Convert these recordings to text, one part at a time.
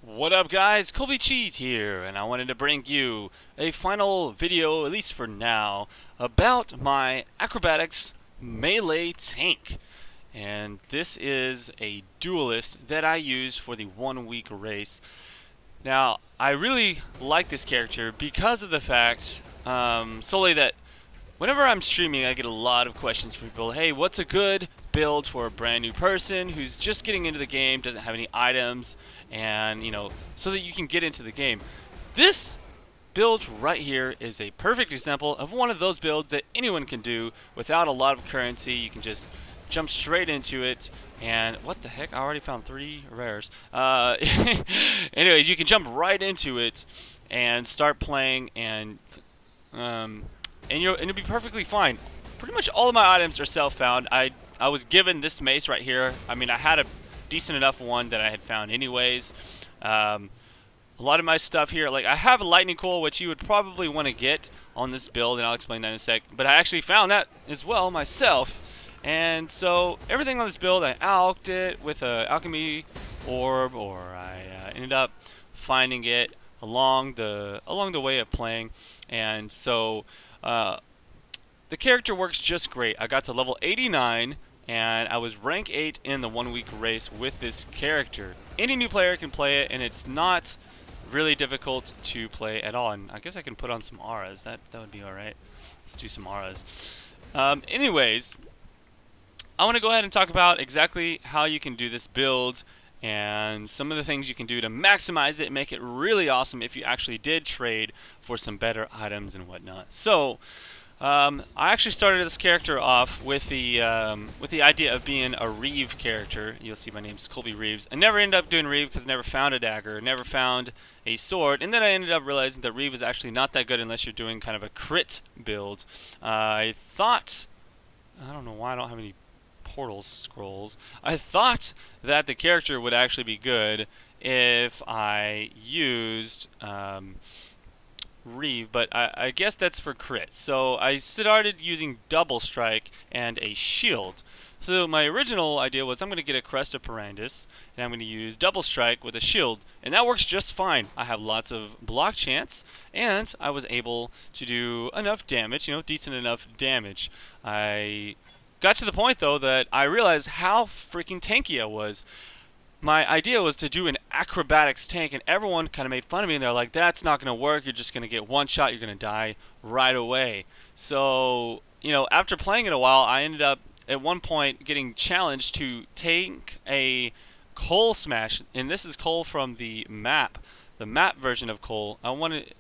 What up guys, Colby Cheese here, and I wanted to bring you a final video, at least for now, about my Acrobatics melee tank. And this is a duelist that I use for the 1 week race. Now, I really like this character because of the fact, solely that whenever I'm streaming, I get a lot of questions from people. Hey, what's a good build for a brand new person who's just getting into the game, doesn't have any items, and, so that you can get into the game. This build right here is a perfect example of one of those builds that anyone can do without a lot of currency. You can just jump straight into it. And what the heck? I already found 3 rares. Anyways, you can jump right into it and start playing, and you'll be perfectly fine. Pretty much all of my items are self-found. I was given this mace right here. I mean, I had a decent enough one that I had found anyways. A lot of my stuff here, like I have a lightning coil, which you would probably want to get on this build, and I'll explain that in a sec. But I actually found that as well myself. And so everything on this build, I alched it with a alchemy orb, or I ended up finding it along the way of playing. And so the character works just great. I got to level 89, and I was rank 8 in the 1 week race with this character. Any new player can play it, and it's not really difficult to play at all. And I guess I can put on some auras. That would be alright. Let's do some auras. Anyways, I want to go ahead and talk about exactly how you can do this build and some of the things you can do to maximize it and make it really awesome if you actually did trade for some better items and whatnot. So, I actually started this character off with the idea of being a Reeve character. You'll see my name's Colby Reeves. I never ended up doing Reeve because I never found a dagger, never found a sword, and then I ended up realizing that Reeve is actually not that good unless you're doing kind of a crit build. I don't know why I don't have any portal scrolls. I thought that the character would actually be good if I used Reeve, but I guess that's for crit. So I started using double strike and a shield. So my original idea was I'm going to get a Crest of Parandus, and I'm going to use double strike with a shield, and that works just fine. I have lots of block chance, and I was able to do enough damage, decent enough damage. I got to the point though that I realized how freaking tanky I was. My idea was to do an acrobatics tank, and everyone kind of made fun of me, and they're like, that's not going to work, you're just going to get one shot, you're going to die right away. So, after playing it a while, I ended up at one point getting challenged to tank a Cole smash, and this is Cole from the map version of Cole.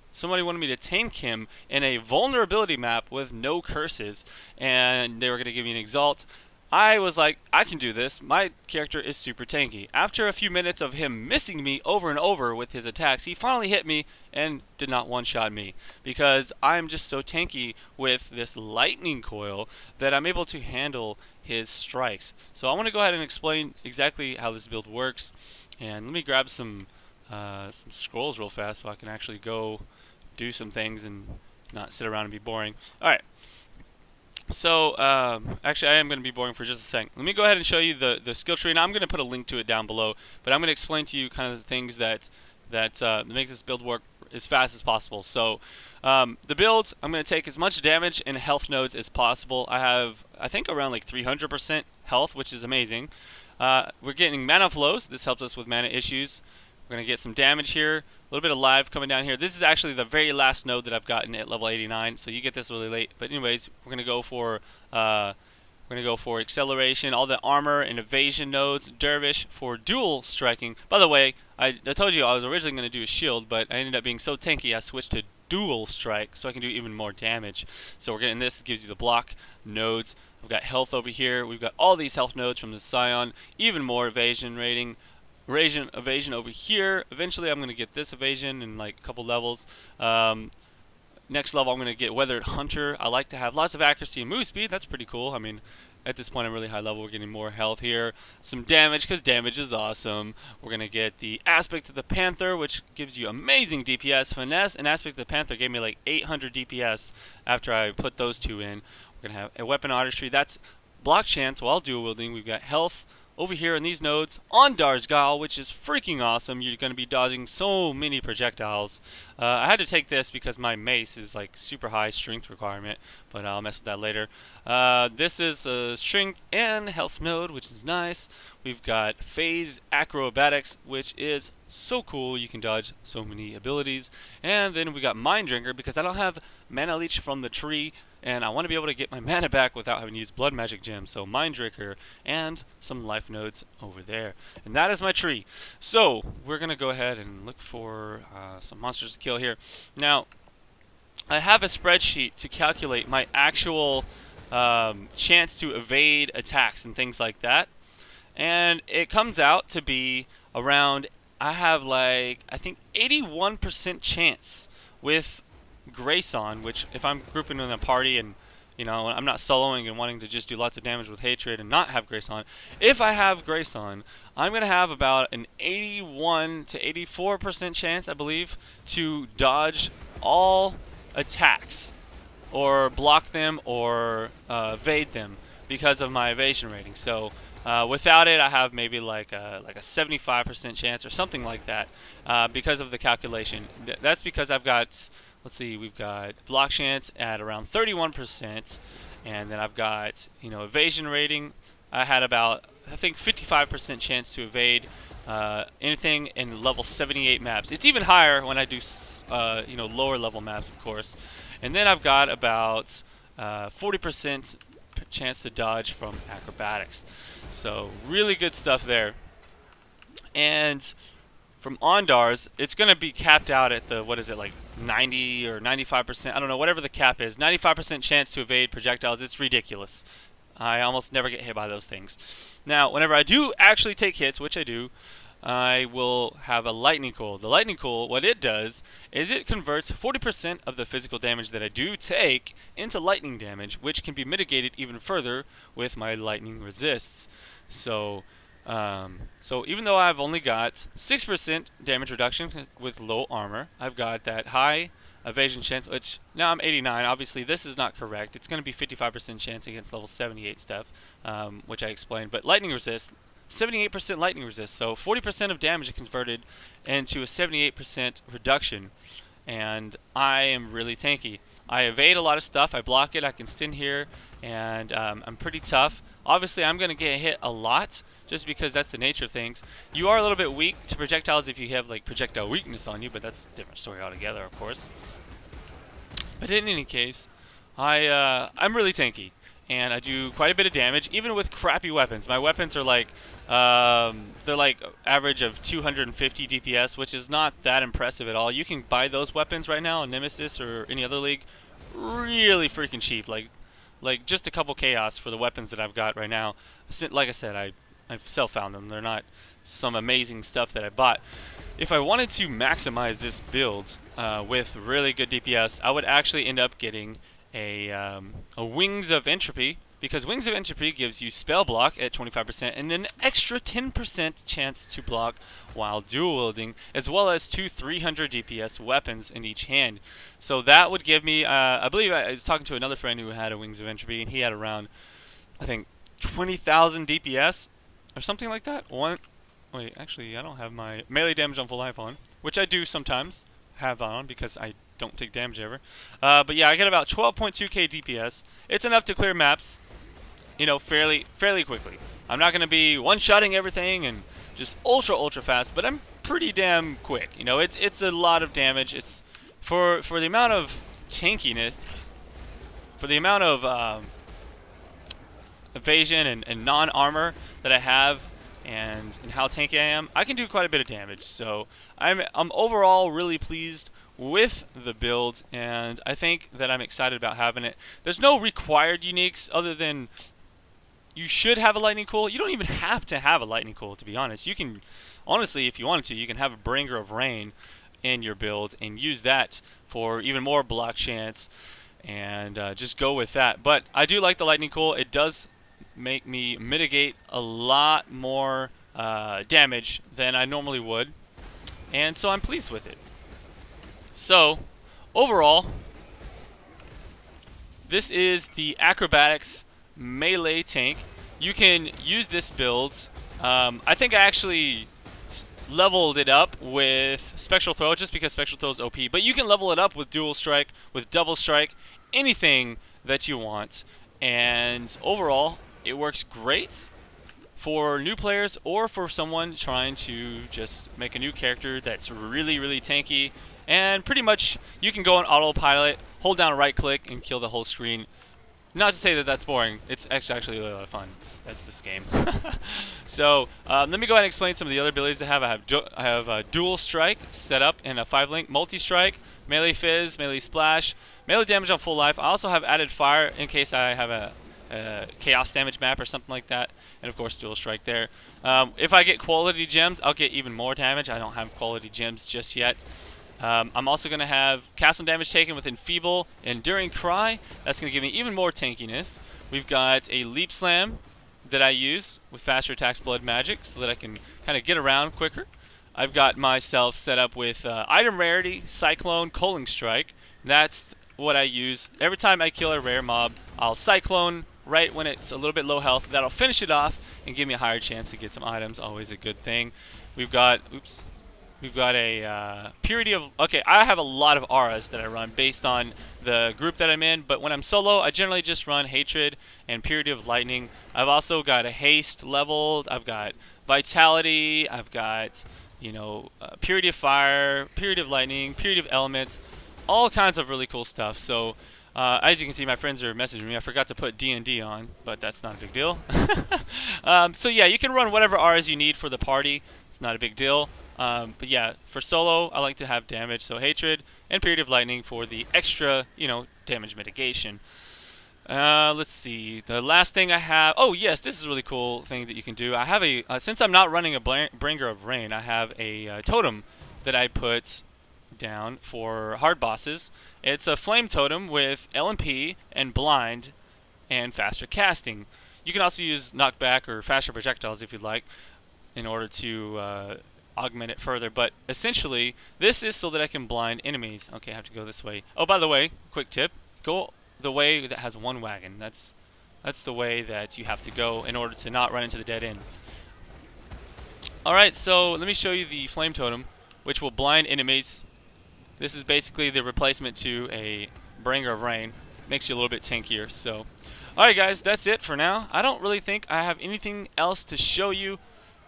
Somebody wanted me to tank him in a vulnerability map with no curses, and they were going to give me an exalt. I was like, I can do this. My character is super tanky. After a few minutes of him missing me over and over with his attacks, he finally hit me and did not one-shot me, because I'm just so tanky with this lightning coil that I'm able to handle his strikes. So I want to go ahead and explain exactly how this build works, and let me grab some scrolls real fast so I can actually go do some things and not sit around and be boring. Alright. So, actually I am going to be boring for just a second. Let me go ahead and show you the skill tree, and I'm going to put a link to it down below, but I'm going to explain to you kind of the things that make this build work as fast as possible. So, the build, I'm going to take as much damage and health nodes as possible. I have, I think, around like 300% health, which is amazing. We're getting mana flows. This helps us with mana issues. We're going to get some damage here, a little bit of live coming down here. This is actually the very last node that I've gotten at level 89, so you get this really late. But anyways, we're going to go for acceleration, all the armor and evasion nodes, dervish for dual striking. By the way, I told you I was originally going to do a shield, but I ended up being so tanky I switched to dual strike so I can do even more damage. So we're getting this. It gives you the block nodes. We've got health over here. We've got all these health nodes from the Scion, even more evasion rating. Evasion over here. Eventually I'm going to get this evasion in like a couple levels. Next level I'm going to get Weathered Hunter. I like to have lots of accuracy and move speed. That's pretty cool. I mean, at this point I'm really high level. We're getting more health here. Some damage, because damage is awesome. We're going to get the Aspect of the Panther, which gives you amazing DPS. Finesse and Aspect of the Panther gave me like 800 DPS after I put those two in. We're going to have a Weapon Artistry. That's block chance while dual wielding. We've got health, over here in these nodes on Darzgal, which is freaking awesome. You're going to be dodging so many projectiles. I had to take this because my mace is like super high strength requirement, but I'll mess with that later. This is a strength and health node, which is nice. We've got phase acrobatics, which is so cool. You can dodge so many abilities. And then we got Mind Drinker because I don't have mana leech from the tree, and I want to be able to get my mana back without having to use blood magic gems. So Mind Drinker and some life nodes over there. And that is my tree. So we're going to go ahead and look for some monsters to kill here. Now, I have a spreadsheet to calculate my actual chance to evade attacks and things like that. And it comes out to be around, I have like, I think 81% chance with Grace on, which if I'm grouping in a party and, you know, I'm not soloing and wanting to just do lots of damage with hatred and not have Grace on, if I have Grace on, I'm going to have about an 81 to 84% chance, I believe, to dodge all attacks or block them or evade them because of my evasion rating. So without it, I have maybe like a 75% chance or something like that because of the calculation. That's because I've got, let's see, we've got block chance at around 31%, and then I've got, you know, evasion rating. I had about, I think, 55% chance to evade anything in level 78 maps. It's even higher when I do, you know, lower level maps, of course. And then I've got about 40% chance to dodge from acrobatics. So really good stuff there. And from Ondars, it's going to be capped out at the, what is it, like 90 or 95%, I don't know, whatever the cap is. 95% chance to evade projectiles. It's ridiculous. I almost never get hit by those things. Now, whenever I do actually take hits, which I do, I will have a lightning coil. The lightning coil, what it does is it converts 40% of the physical damage that I do take into lightning damage, which can be mitigated even further with my lightning resists. So even though I've only got 6% damage reduction with low armor, I've got that high evasion chance, which now I'm 89. Obviously, this is not correct. It's going to be 55% chance against level 78 stuff, which I explained. But lightning resist, 78% lightning resist. So 40% of damage is converted into a 78% reduction. And I am really tanky. I evade a lot of stuff. I block it. I can stand here, and I'm pretty tough. Obviously, I'm going to get hit a lot, just because that's the nature of things. You are a little bit weak to projectiles if you have like projectile weakness on you, but that's a different story altogether, of course. But in any case, I'm really tanky, and I do quite a bit of damage, even with crappy weapons. My weapons are like, they're like average of 250 DPS, which is not that impressive at all. You can buy those weapons right now in Nemesis or any other league really freaking cheap, like just a couple chaos for the weapons that I've got right now. Like I said, I've self-found them. They're not some amazing stuff that I bought. If I wanted to maximize this build with really good DPS, I would actually end up getting a Wings of Entropy, because Wings of Entropy gives you spell block at 25% and an extra 10% chance to block while dual wielding, as well as 2 300 DPS weapons in each hand. So that would give me, I believe I was talking to another friend who had a Wings of Entropy, and he had around, I think, 20,000 DPS or something like that. Wait, actually, I don't have my melee damage on full life on, which I do sometimes have on because I don't take damage ever. But yeah, I get about 12.2k DPS. It's enough to clear maps, you know, fairly quickly. I'm not going to be one-shotting everything and just ultra fast, but I'm pretty damn quick. You know, it's a lot of damage. It's for the amount of tankiness, for the amount of evasion and non-armor that I have, and how tanky I am, I can do quite a bit of damage. So I'm overall really pleased with the build, and I think that I'm excited about having it. There's no required uniques other than you should have a lightning coil. You don't even have to have a lightning coil, to be honest. You can, honestly, if you wanted to, you can have a Bringer of Rain in your build and use that for even more block chance, and just go with that. But I do like the lightning coil. It does make me mitigate a lot more damage than I normally would, and so I'm pleased with it. So overall, this is the Acrobatics melee tank. You can use this build I think I actually leveled it up with Spectral Throw just because Spectral Throw is OP. But you can level it up with Dual Strike, with Double Strike, anything that you want. And overall, it works great for new players or for someone trying to just make a new character that's really, really tanky. And pretty much you can go on autopilot, hold down right click, and kill the whole screen. Not to say that that's boring. It's actually a lot of fun. That's this game. So let me go ahead and explain some of the other abilities I have. I have Dual Strike set up in a 5-link, Multi-Strike, Melee Fizz, Melee Splash, Melee Damage on full life. I also have added Fire in case I have a Chaos Damage map or something like that. And of course Dual Strike there. If I get Quality Gems, I'll get even more damage. I don't have Quality Gems just yet. I'm also going to have cast some damage taken with Enfeeble, Enduring Cry. That's going to give me even more tankiness. We've got a Leap Slam that I use with faster attacks, blood magic, so that I can kind of get around quicker. I've got myself set up with Item Rarity, Cyclone, Culling Strike. That's what I use. Every time I kill a rare mob, I'll Cyclone right when it's a little bit low health. That'll finish it off and give me a higher chance to get some items. Always a good thing. We've got, We've got a Purity of... Okay, I have a lot of auras that I run based on the group that I'm in, but when I'm solo, I generally just run Hatred and Purity of Lightning. I've also got a Haste leveled. I've got Vitality. I've got, you know, Purity of Fire, Purity of Lightning, Purity of Elements, all kinds of really cool stuff. So, as you can see, my friends are messaging me. I forgot to put D&D on, but that's not a big deal. So yeah, you can run whatever auras you need for the party. It's not a big deal. But yeah, for solo, I like to have damage, so Hatred and Period of Lightning for the extra, you know, damage mitigation. Let's see. The last thing I have... Oh, yes, this is a really cool thing that you can do. I have a... since I'm not running a Bringer of Rain, I have a totem that I put down for hard bosses. It's a Flame Totem with LMP and Blind and faster casting. You can also use Knockback or faster projectiles if you'd like in order to... augment it further, but essentially this is so that I can blind enemies. Okay, I have to go this way. Oh, by the way, quick tip, go the way that has one wagon. That's the way that you have to go in order to not run into the dead end. Alright, so let me show you the Flame Totem, which will blind enemies. This is basically the replacement to a Bringer of Rain. Makes you a little bit tankier. So alright guys, that's it for now. I don't really think I have anything else to show you.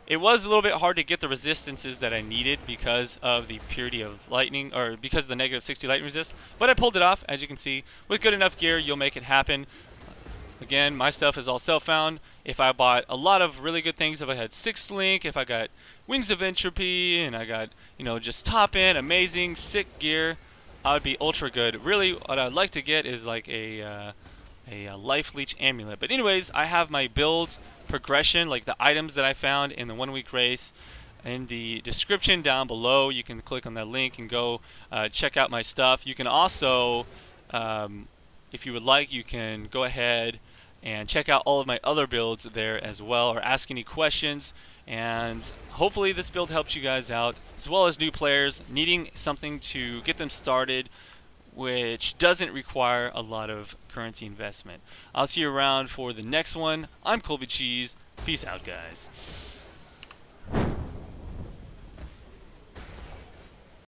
It was a little bit hard to get the resistances that I needed because of the Purity of Lightning, or because of the negative 60 lightning resist, but I pulled it off. As you can see, with good enough gear, you'll make it happen. Again, my stuff is all self-found. If I bought a lot of really good things, if I had 6 Link, if I got Wings of Entropy, and I got, you know, just top end, amazing, sick gear, I would be ultra good. Really, what I'd like to get is like a Life Leech Amulet. But anyways, I have my build progression, like the items that I found in the 1-week race, in the description down below. You can click on that link and go check out my stuff. You can also, if you would like, you can go ahead and check out all of my other builds there as well, or ask any questions. And hopefully this build helps you guys out, as well as new players needing something to get them started, which doesn't require a lot of currency investment. I'll see you around for the next one. I'm Colby Cheese. Peace out, guys.